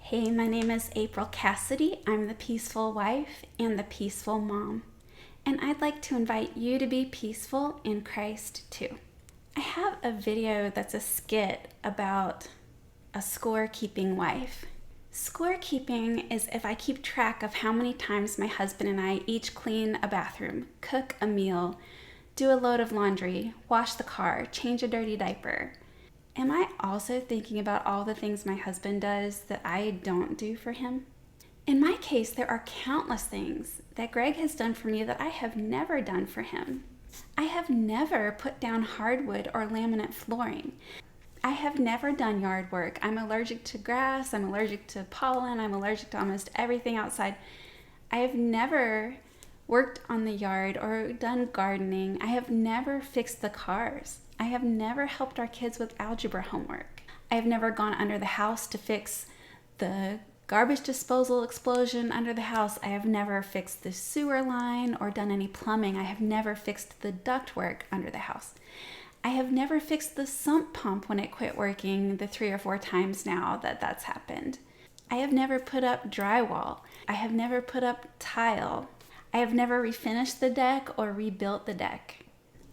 Hey, my name is April Cassidy. I'm the peaceful wife and the peaceful mom. And I'd like to invite you to be peaceful in Christ too. I have a video that's a skit about a scorekeeping wife. Scorekeeping is if I keep track of how many times my husband and I each clean a bathroom, cook a meal, do a load of laundry, wash the car, change a dirty diaper. Am I also thinking about all the things my husband does that I don't do for him? In my case, there are countless things that Greg has done for me that I have never done for him. I have never put down hardwood or laminate flooring. I have never done yard work. I'm allergic to grass, I'm allergic to pollen, I'm allergic to almost everything outside. I have never worked on the yard or done gardening. I have never fixed the cars. I have never helped our kids with algebra homework. I have never gone under the house to fix the garbage disposal explosion under the house. I have never fixed the sewer line or done any plumbing. I have never fixed the ductwork under the house. I have never fixed the sump pump when it quit working the 3 or 4 times now that's happened. I have never put up drywall. I have never put up tile. I have never refinished the deck or rebuilt the deck.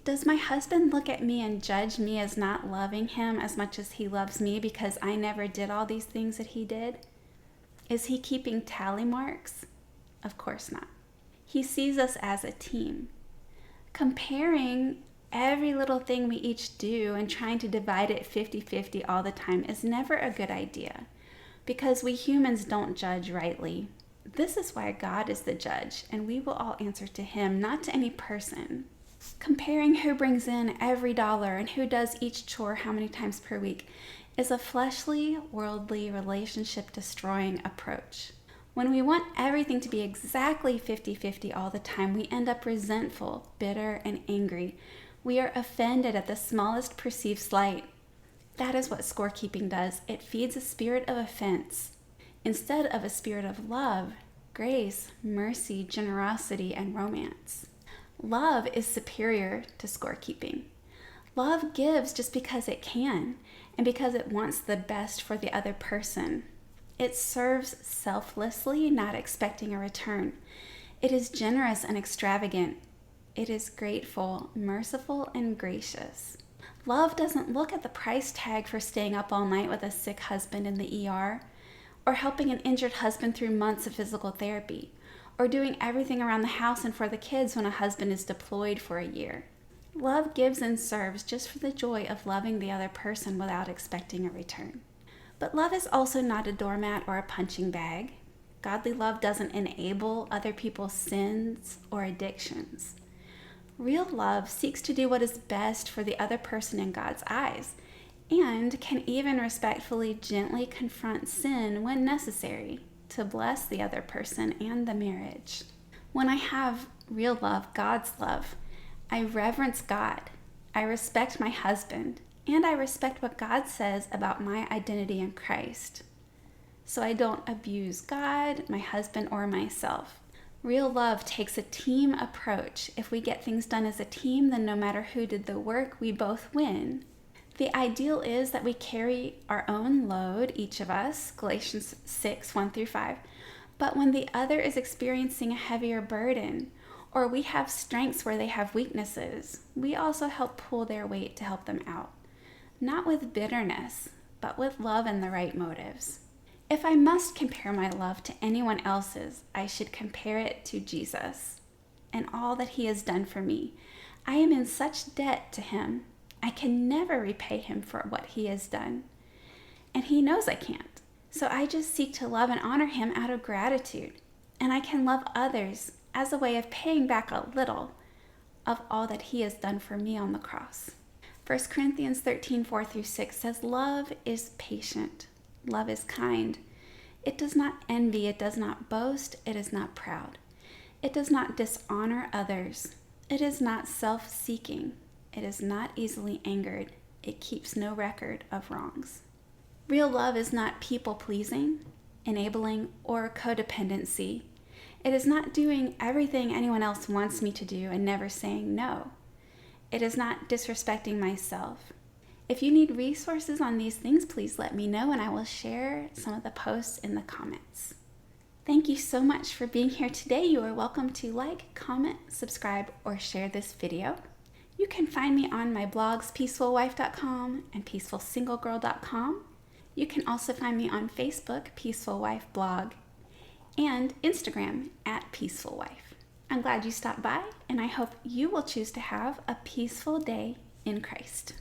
Does my husband look at me and judge me as not loving him as much as he loves me because I never did all these things that he did? Is he keeping tally marks? Of course not. He sees us as a team. Comparing every little thing we each do and trying to divide it 50-50 all the time is never a good idea because we humans don't judge rightly. This is why God is the judge, and we will all answer to him, not to any person. Comparing who brings in every dollar and who does each chore how many times per week is a fleshly, worldly, relationship-destroying approach. When we want everything to be exactly 50-50 all the time, we end up resentful, bitter, and angry. We are offended at the smallest perceived slight. That is what scorekeeping does. It feeds a spirit of offense instead of a spirit of love, grace, mercy, generosity, and romance. Love is superior to scorekeeping. Love gives just because it can and because it wants the best for the other person. It serves selflessly, not expecting a return. It is generous and extravagant. It is grateful, merciful, and gracious. Love doesn't look at the price tag for staying up all night with a sick husband in the ER, or helping an injured husband through months of physical therapy, or doing everything around the house and for the kids when a husband is deployed for a year. Love gives and serves just for the joy of loving the other person without expecting a return. But love is also not a doormat or a punching bag. Godly love doesn't enable other people's sins or addictions. Real love seeks to do what is best for the other person in God's eyes, and can even respectfully, gently confront sin when necessary to bless the other person and the marriage. When I have real love, God's love, I reverence God, I respect my husband, and I respect what God says about my identity in Christ. So I don't abuse God, my husband, or myself. Real love takes a team approach. If we get things done as a team, then no matter who did the work, we both win. The ideal is that we carry our own load, each of us, Galatians 6, 1-5. But when the other is experiencing a heavier burden, or we have strengths where they have weaknesses, we also help pull their weight to help them out. Not with bitterness, but with love and the right motives. If I must compare my love to anyone else's, I should compare it to Jesus and all that he has done for me. I am in such debt to him. I can never repay him for what he has done. And he knows I can't. So I just seek to love and honor him out of gratitude. And I can love others as a way of paying back a little of all that he has done for me on the cross. 1 Corinthians 13, 4-6 says, "Love is patient. Love is kind. It does not envy. It does not boast. It is not proud. It does not dishonor others. It is not self-seeking. It is not easily angered. It keeps no record of wrongs." Real love is not people-pleasing, enabling, or codependency. It is not doing everything anyone else wants me to do and never saying no. It is not disrespecting myself. If you need resources on these things, please let me know and I will share some of the posts in the comments. Thank you so much for being here today. You are welcome to like, comment, subscribe, or share this video. You can find me on my blogs, peacefulwife.com and peacefulsinglegirl.com. You can also find me on Facebook, Peaceful Wife Blog, and Instagram at Peaceful Wife. I'm glad you stopped by, and I hope you will choose to have a peaceful day in Christ.